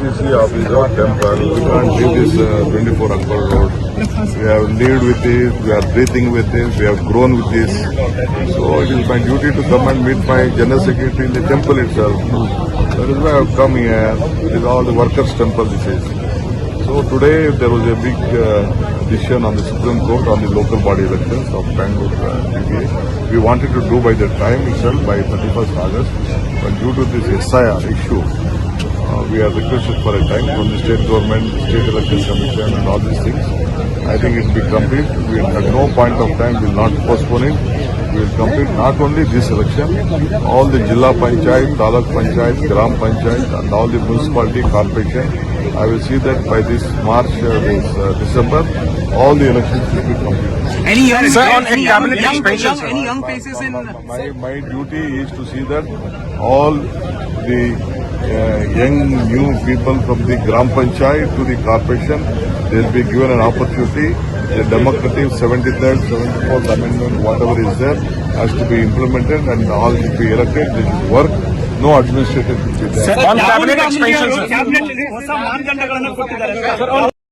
DCC office or temple. We can't leave this 24 Akbar Road. We have lived with this, we are breathing with this, we have grown with this. So it is my duty to come and meet my General Secretary in the temple itself. That is why I have come here. It is all the workers' temple this is. So today there was a big decision on the Supreme Court on the local body elections of Bangalore DPA. We wanted to do by the time itself by 31st August, but due to this SIR issue, we are requested for a time from the state government, state election commission and all these things. I think it will be complete. We will at no point of time will not postpone it. We will complete not only this election, all the Jilla Panchayat, Taluk Panchayat, Gram Panchayat and all the municipality corporation. I will see that by this March, December, all the elections will be completed. Any young, Sir, on any cabinet young, expansion, sir? any young faces in? My duty is to see that all the young new people from the Gram Panchayat to the corporation, they will be given an opportunity. The democratic 73rd, 74th amendment, whatever is there, has to be implemented and all should be elected. They should work. No administrative should be there. On cabinet expansion, sir. Cabinet ಹೊಸ ಮಾನದಂಡಗಳನ್ನು ಕೊಟ್ಟಿದ್ದಾರೆ